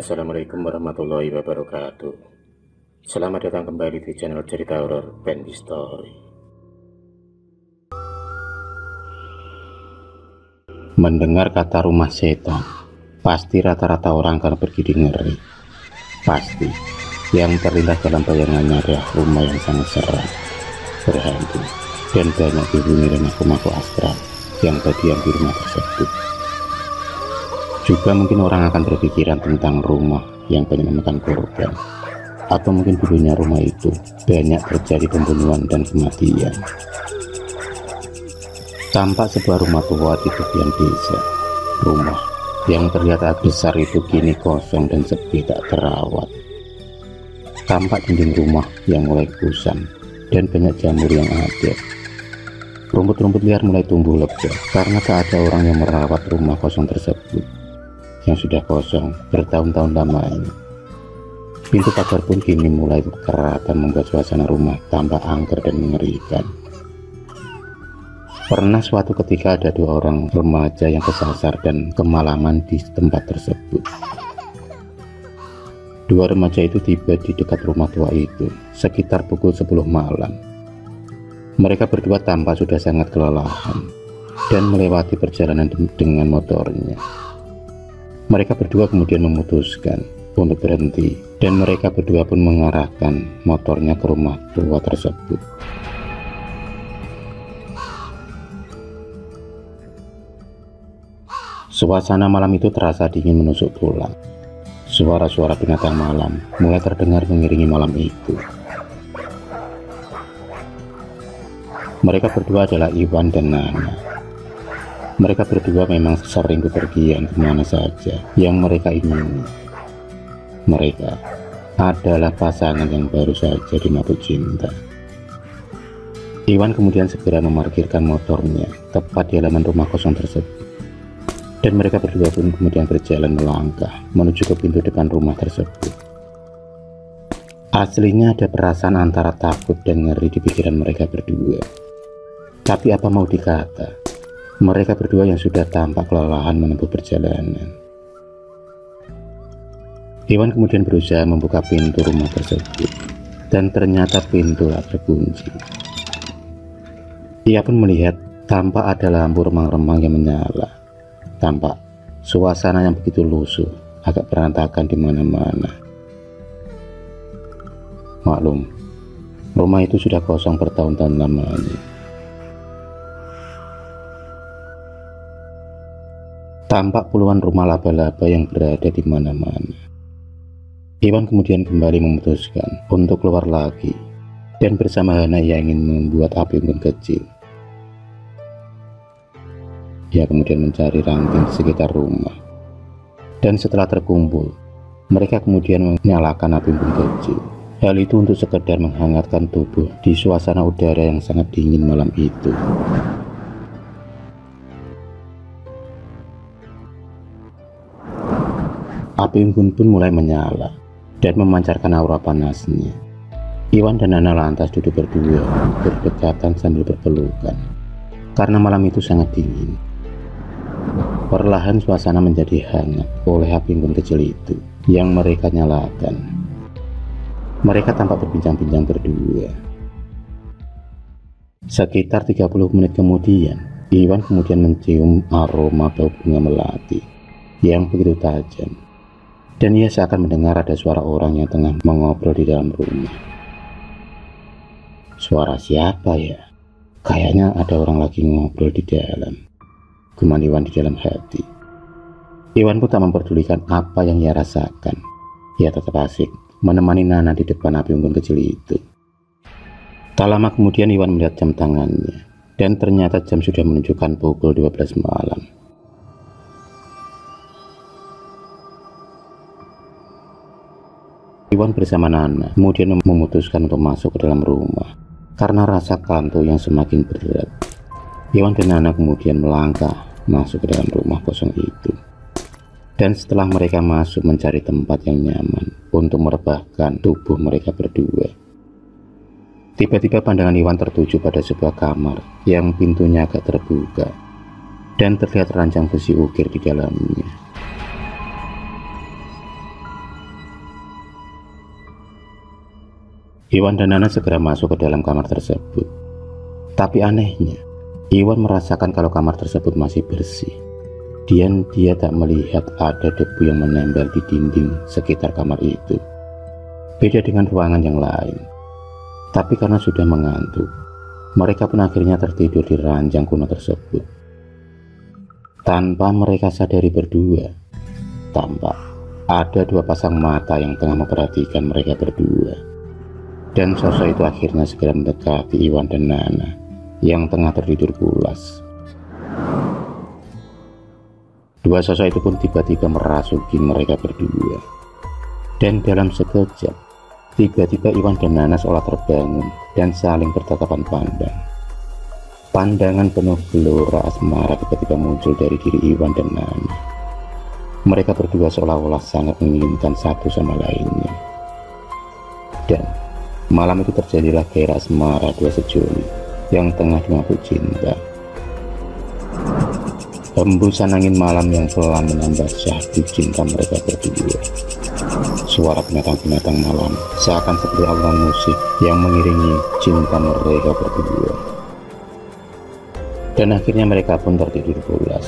Assalamualaikum warahmatullahi wabarakatuh. Selamat datang kembali di channel cerita horor Bendy Story. Mendengar kata rumah setan, pasti rata-rata orang akan pergi ngeri. Pasti yang terlintas dalam bayangannya adalah rumah yang sangat seram, berhantu, dan banyak dihuni dengan makhluk astral yang berdiam di rumah tersebut. Juga mungkin orang akan berpikiran tentang rumah yang banyak memakan korban, atau mungkin dulunya rumah itu banyak terjadi pembunuhan dan kematian. Tampak sebuah rumah tua di tepian desa. Rumah yang terlihat agak besar itu kini kosong dan sepi, tak terawat. Tampak dinding rumah yang mulai kusam dan banyak jamur yang ada. Rumput-rumput liar mulai tumbuh lebat karena tak ada orang yang merawat rumah kosong tersebut yang sudah kosong bertahun-tahun lamanya. Pintu pagar pun kini mulai kerat dan membuat suasana rumah tambah angker dan mengerikan. Pernah suatu ketika ada dua orang remaja yang kesasar dan kemalaman di tempat tersebut. Dua remaja itu tiba di dekat rumah tua itu sekitar pukul 10 malam. Mereka berdua tampak sudah sangat kelelahan dan melewati perjalanan dengan motornya. Mereka berdua kemudian memutuskan untuk berhenti, dan mereka berdua pun mengarahkan motornya ke rumah tua tersebut. Suasana malam itu terasa dingin menusuk tulang. Suara-suara binatang malam mulai terdengar mengiringi malam itu. Mereka berdua adalah Iwan dan Nana. Mereka berdua memang sering bepergian kemana saja yang mereka ingini. Mereka adalah pasangan yang baru saja dimabuk cinta. Iwan kemudian segera memarkirkan motornya tepat di halaman rumah kosong tersebut. Dan mereka berdua pun kemudian berjalan melangkah menuju ke pintu depan rumah tersebut. Aslinya ada perasaan antara takut dan ngeri di pikiran mereka berdua. Tapi apa mau dikata, mereka berdua yang sudah tampak kelelahan menempuh perjalanan. Iwan kemudian berusaha membuka pintu rumah tersebut, dan ternyata pintu tak terkunci. Ia pun melihat tampak ada lampu remang-remang yang menyala. Tampak suasana yang begitu lusuh, agak berantakan di mana-mana. Maklum, rumah itu sudah kosong bertahun-tahun lamanya. Tampak puluhan rumah laba-laba yang berada di mana-mana. Iwan kemudian kembali memutuskan untuk keluar lagi, dan bersama Hana ia ingin membuat api unggun kecil. Ia kemudian mencari ranting di sekitar rumah, dan setelah terkumpul, mereka kemudian menyalakan api unggun kecil. Hal itu untuk sekedar menghangatkan tubuh di suasana udara yang sangat dingin malam itu. Api unggun pun mulai menyala dan memancarkan aura panasnya. Iwan dan Nana lantas duduk berdua, berdekatan sambil berpelukan, karena malam itu sangat dingin. Perlahan suasana menjadi hangat oleh api unggun kecil itu yang mereka nyalakan. Mereka tampak berbincang-bincang berdua. Sekitar 30 menit kemudian, Iwan kemudian mencium aroma bau bunga melati yang begitu tajam. Dan ia seakan mendengar ada suara orang yang tengah mengobrol di dalam rumah. Suara siapa ya? Kayaknya ada orang lagi ngobrol di dalam, gumam Iwan di dalam hati. Iwan pun tak memperdulikan apa yang ia rasakan. Ia tetap asik menemani Nana di depan api unggun kecil itu. Tak lama kemudian Iwan melihat jam tangannya, dan ternyata jam sudah menunjukkan pukul 12 malam. Iwan bersama Nana kemudian memutuskan untuk masuk ke dalam rumah karena rasa kantuk yang semakin berat. Iwan dan Nana kemudian melangkah masuk ke dalam rumah kosong itu. Dan setelah mereka masuk mencari tempat yang nyaman untuk merebahkan tubuh mereka berdua, tiba-tiba pandangan Iwan tertuju pada sebuah kamar yang pintunya agak terbuka dan terlihat ranjang besi ukir di dalamnya. Iwan dan Nana segera masuk ke dalam kamar tersebut. Tapi anehnya, Iwan merasakan kalau kamar tersebut masih bersih. Dan dia tak melihat ada debu yang menempel di dinding sekitar kamar itu. Beda dengan ruangan yang lain. Tapi karena sudah mengantuk, mereka pun akhirnya tertidur di ranjang kuno tersebut. Tanpa mereka sadari berdua, tampak ada dua pasang mata yang tengah memperhatikan mereka berdua. Dan sosok itu akhirnya segera mendekati Iwan dan Nana yang tengah tertidur pulas. Dua sosok itu pun tiba-tiba merasuki mereka berdua. Dan dalam sekejap, tiba-tiba Iwan dan Nana seolah terbangun dan saling bertatapan pandang. Pandangan penuh gelora asmara tiba-tiba muncul dari diri Iwan dan Nana. Mereka berdua seolah-olah sangat menginginkan satu sama lainnya. Dan malam itu terjadilah gairah asmara dua sejoli yang tengah dimabuk cinta. Hembusan angin malam yang pelan menambah syahdu cinta mereka berdua. Suara binatang-binatang malam seakan seperti alunan musik yang mengiringi cinta mereka berdua. Dan akhirnya mereka pun tertidur pulas.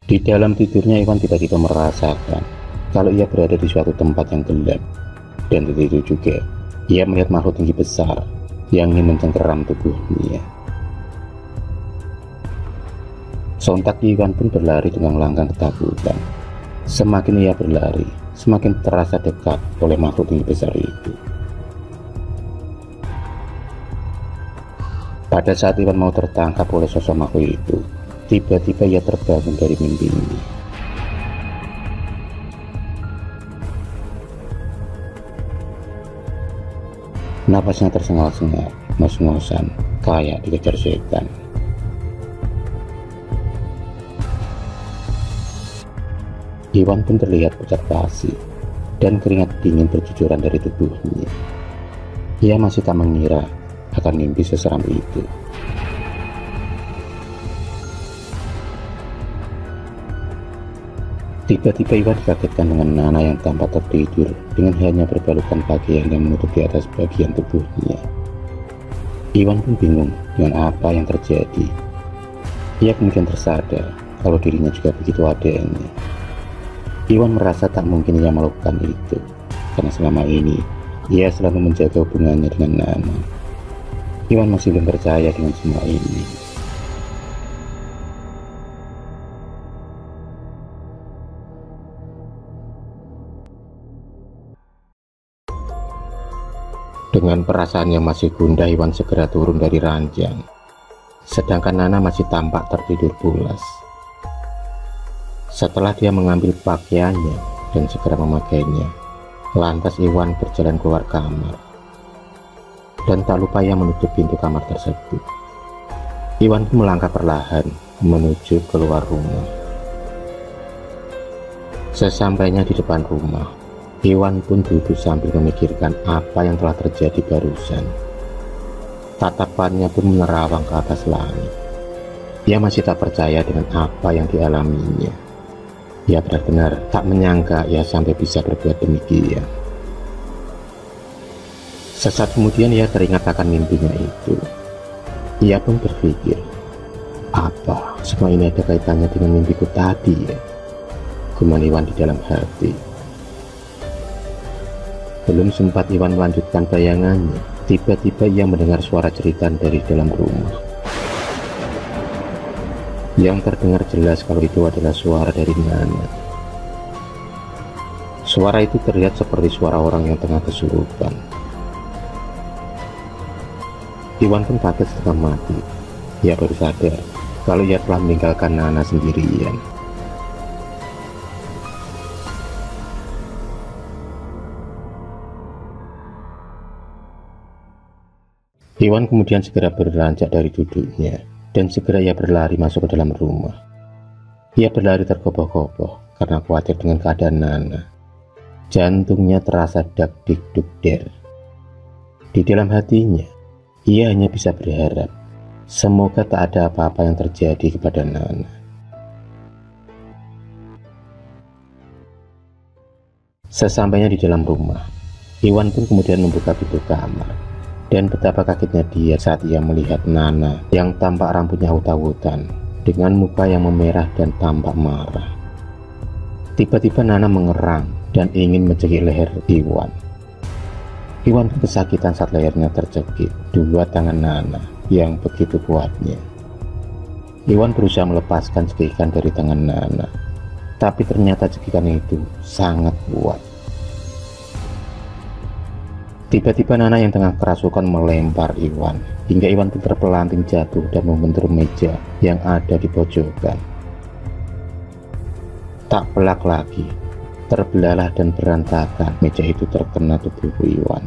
Di dalam tidurnya Iwan tiba-tiba merasakan kalau ia berada di suatu tempat yang gelap. Dan dari itu juga ia melihat makhluk tinggi besar yang ingin mencengkeram tubuhnya. Sontak Iwan pun berlari dengan langkah ketakutan. Semakin ia berlari, semakin terasa dekat oleh makhluk tinggi besar itu. Pada saat Iwan mau tertangkap oleh sosok makhluk itu, tiba-tiba ia terbangun dari mimpinya. Napasnya tersengal-sengal, ngos-ngosan, kayak dikejar setan. Iwan pun terlihat pucat pasi, dan keringat dingin bercucuran dari tubuhnya. Ia masih tak mengira akan mimpi seseram itu. Tiba-tiba Iwan dikagetkan dengan Nana yang tampak tertidur dengan hanya berbalutkan pakaian yang menutup di atas bagian tubuhnya. Iwan pun bingung dengan apa yang terjadi. Ia kemudian tersadar kalau dirinya juga begitu adanya. Iwan merasa tak mungkin ia melakukan itu, karena selama ini ia selalu menjaga hubungannya dengan Nana. Iwan masih belum percaya dengan semua ini. Dengan perasaan yang masih gundah, Iwan segera turun dari ranjang. Sedangkan Nana masih tampak tertidur pulas. Setelah dia mengambil pakaiannya dan segera memakainya, lantas Iwan berjalan keluar kamar. Dan tak lupa ia menutup pintu kamar tersebut. Iwan pun melangkah perlahan menuju keluar rumah. Sesampainya di depan rumah, Iwan pun duduk sambil memikirkan apa yang telah terjadi barusan. Tatapannya pun menerawang ke atas langit. Ia masih tak percaya dengan apa yang dialaminya. Ia benar-benar tak menyangka ia sampai bisa berbuat demikian. Sesaat kemudian ia teringat akan mimpinya itu. Ia pun berpikir, apa semua ini ada kaitannya dengan mimpiku tadi ya? Gumam Iwan di dalam hati. Belum sempat Iwan melanjutkan bayangannya, tiba-tiba ia mendengar suara jeritan dari dalam rumah. Yang terdengar jelas kalau itu adalah suara dari Nana. Suara itu terlihat seperti suara orang yang tengah kesurupan. Iwan pun kaget setengah mati. Ia baru sadar kalau ia telah meninggalkan Nana sendirian. Iwan kemudian segera beranjak dari duduknya dan segera ia berlari masuk ke dalam rumah. Ia berlari tergopoh-gopoh karena khawatir dengan keadaan Nana. Jantungnya terasa dak-dik-duk-der. Di dalam hatinya, ia hanya bisa berharap semoga tak ada apa-apa yang terjadi kepada Nana. Sesampainya di dalam rumah, Iwan pun kemudian membuka pintu kamar. Dan betapa kagetnya dia saat ia melihat Nana yang tampak rambutnya awut-awutan dengan muka yang memerah dan tampak marah. Tiba-tiba Nana mengerang dan ingin mencekik leher Iwan. Iwan pun kesakitan saat lehernya tercekik dua tangan Nana yang begitu kuatnya. Iwan berusaha melepaskan cekikan dari tangan Nana, tapi ternyata cekikan itu sangat kuat. Tiba-tiba Nana yang tengah kerasukan melempar Iwan, hingga Iwan pun terpelanting jatuh dan membentur meja yang ada di pojokan. Tak pelak lagi, terbelalah dan berantakan meja itu terkena tubuh Iwan.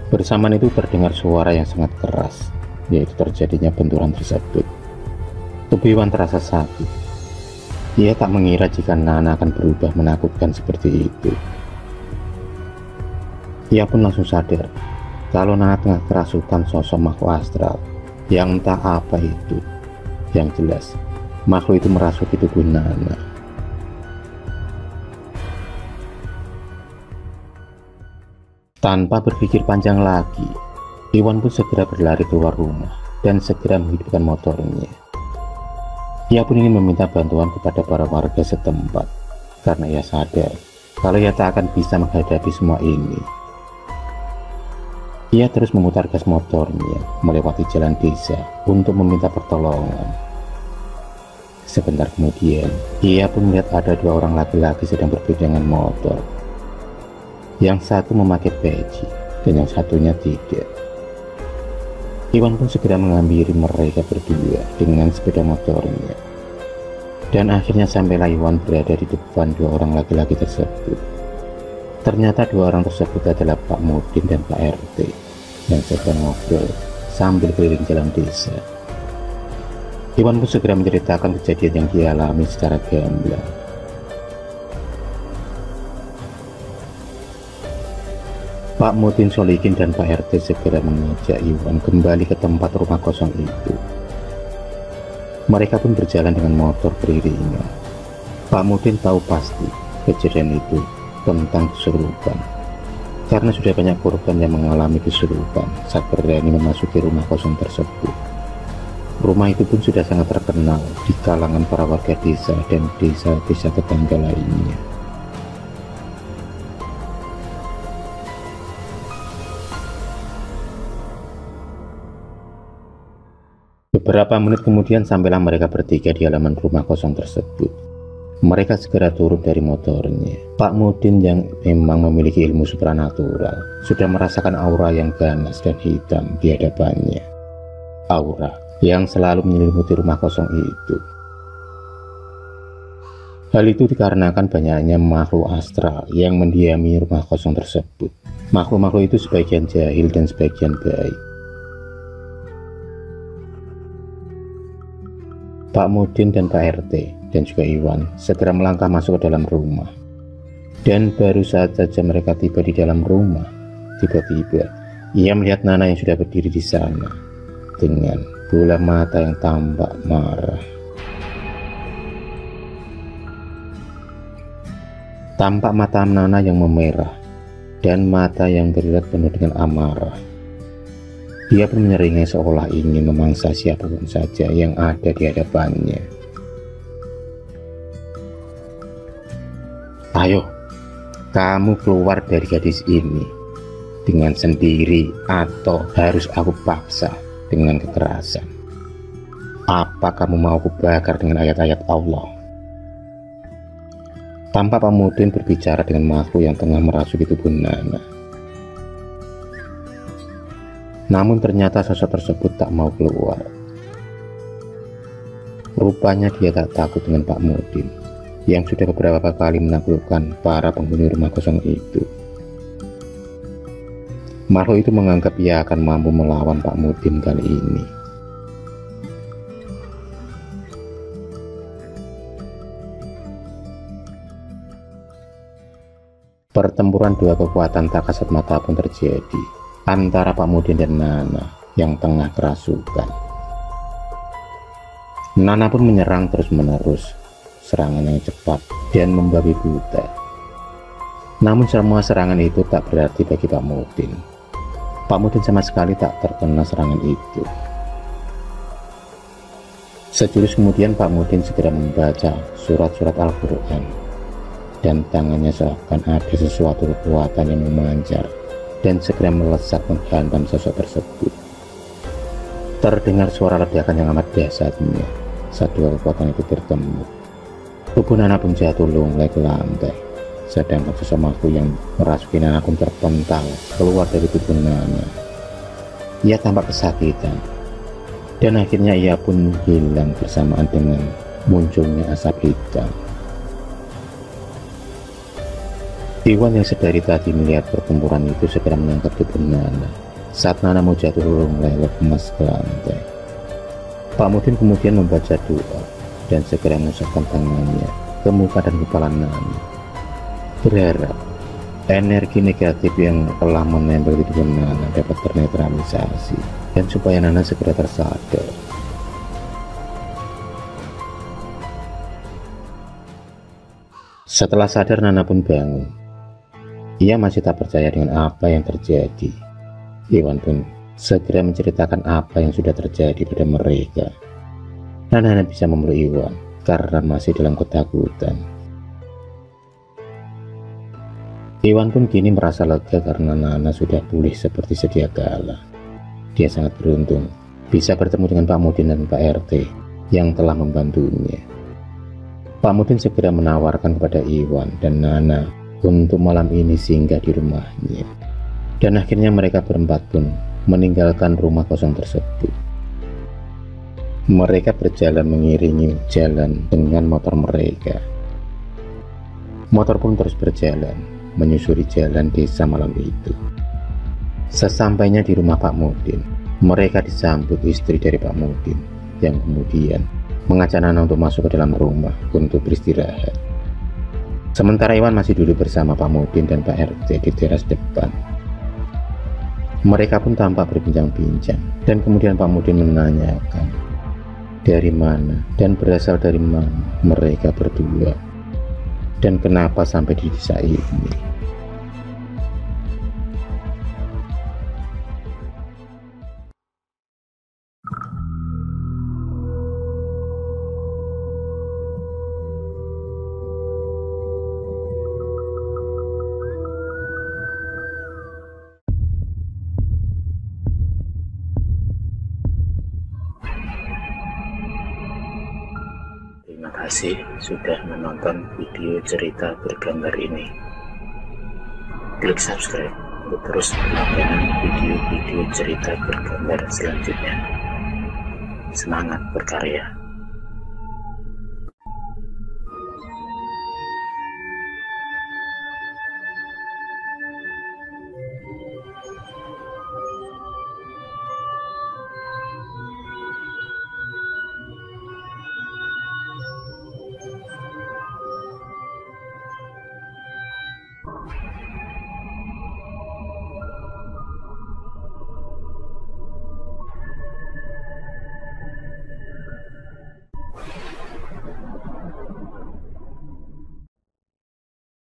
Bersamaan itu terdengar suara yang sangat keras, yaitu terjadinya benturan tersebut. Tubuh Iwan terasa sakit. Ia tak mengira jika Nana akan berubah menakutkan seperti itu. Ia pun langsung sadar kalau Nana tengah kerasukan sosok makhluk astral yang entah apa itu. Yang jelas, makhluk itu merasuki tubuh Nana. Tanpa berpikir panjang lagi, Iwan pun segera berlari keluar rumah dan segera menghidupkan motornya. Ia pun ingin meminta bantuan kepada para warga setempat karena ia sadar kalau ia tak akan bisa menghadapi semua ini. Ia terus memutar gas motornya melewati jalan desa untuk meminta pertolongan. Sebentar kemudian, ia pun melihat ada dua orang laki-laki sedang berpegangan motor. Yang satu memakai peci dan yang satunya tidak. Iwan pun segera menghampiri mereka berdua dengan sepeda motornya. Dan akhirnya sampailah Iwan berada di depan dua orang laki-laki tersebut. Ternyata dua orang tersebut adalah Pak Mudin dan Pak RT yang sedang ngobrol sambil keliling jalan desa. Iwan pun segera menceritakan kejadian yang dialami secara gamblang. Pak Mudin Solikin dan Pak RT segera mengajak Iwan kembali ke tempat rumah kosong itu. Mereka pun berjalan dengan motor beriringan. Pak Mudin tahu pasti kejadian itu tentang kesurupan, karena sudah banyak korban yang mengalami kesurupan saat berani memasuki rumah kosong tersebut. Rumah itu pun sudah sangat terkenal di kalangan para warga desa dan desa-desa tetangga lainnya. Beberapa menit kemudian sampailah mereka bertiga di halaman rumah kosong tersebut. Mereka segera turun dari motornya. Pak Mudin yang memang memiliki ilmu supranatural sudah merasakan aura yang ganas dan hitam di hadapannya. Aura yang selalu menyelimuti rumah kosong itu. Hal itu dikarenakan banyaknya makhluk astral yang mendiami rumah kosong tersebut. Makhluk-makhluk itu sebagian jahil dan sebagian baik. Pak Mudin dan Pak RT dan juga Iwan segera melangkah masuk ke dalam rumah. Dan baru saat saja mereka tiba di dalam rumah, tiba-tiba ia melihat Nana yang sudah berdiri di sana dengan bola mata yang tampak marah. Tampak mata Nana yang memerah dan mata yang berliat penuh dengan amarah. Dia pun menyeringai seolah ingin memangsa siapapun saja yang ada di hadapannya. Ayo, kamu keluar dari gadis ini dengan sendiri atau harus aku paksa dengan kekerasan. Apa kamu mau aku bakar dengan ayat-ayat Allah? Tampak Pak Mudin berbicara dengan makhluk yang tengah merasuki tubuh Nana. Namun ternyata sosok tersebut tak mau keluar. Rupanya dia tak takut dengan Pak Mudin yang sudah beberapa kali menaklukkan para penghuni rumah kosong itu. Makhluk itu menganggap ia akan mampu melawan Pak Mudin kali ini. Pertempuran dua kekuatan tak kasat mata pun terjadi antara Pak Mudin dan Nana yang tengah kerasukan. Nana pun menyerang terus-menerus serangan yang cepat dan membabi buta. Namun semua serangan itu tak berarti bagi Pak Muhyiddin. Pak Muhyiddin sama sekali tak terkena serangan itu. Sejurus kemudian Pak Muhyiddin segera membaca surat-surat Al-Quran, dan tangannya seakan ada sesuatu kekuatan yang memancar dan segera melesat menghantam sosok tersebut. Terdengar suara ledakan yang amat dahsyatnya saat dua kekuatan itu bertemu. Tubuh Nana pun jatuh lunglai ke lantai, sedangkan sosok makhluk yang merasuki Nana pun terpental keluar dari tubuh Nana. Ia tampak kesakitan, dan akhirnya ia pun hilang bersamaan dengan munculnya asap hitam. Iwan yang sedari tadi melihat pertempuran itu segera menangkap tubuh Nana saat Nana mau jatuh lunglai lemas ke lantai. Pak Muhyiddin kemudian membaca doa dan segera mengusapkan tangannya ke muka dan kepala Nana, berharap energi negatif yang telah menempel di tubuh Nana dapat ternetralisasi dan supaya Nana segera tersadar. Setelah sadar, Nana pun bangun. Ia masih tak percaya dengan apa yang terjadi. Iwan pun segera menceritakan apa yang sudah terjadi pada mereka. Nana hanya bisa memeluk Iwan karena masih dalam ketakutan. Iwan pun kini merasa lega karena Nana sudah pulih seperti sedia kala. Dia sangat beruntung bisa bertemu dengan Pak Muhyiddin dan Pak RT yang telah membantunya. Pak Muhyiddin segera menawarkan kepada Iwan dan Nana untuk malam ini singgah di rumahnya. Dan akhirnya mereka berempat pun meninggalkan rumah kosong tersebut. Mereka berjalan mengiringi jalan dengan motor mereka. Motor pun terus berjalan menyusuri jalan desa malam itu. Sesampainya di rumah Pak Muhyiddin, mereka disambut istri dari Pak Muhyiddin yang kemudian mengajak Nana untuk masuk ke dalam rumah untuk beristirahat. Sementara Iwan masih duduk bersama Pak Muhyiddin dan Pak RT di teras depan. Mereka pun tampak berbincang-bincang, dan kemudian Pak Muhyiddin menanyakan dari mana dan berasal dari mana mereka berdua, dan kenapa sampai di desa ini. Terima kasih sudah menonton video cerita bergambar ini. Klik subscribe untuk terus mendapatkan video-video cerita bergambar selanjutnya. Semangat berkarya.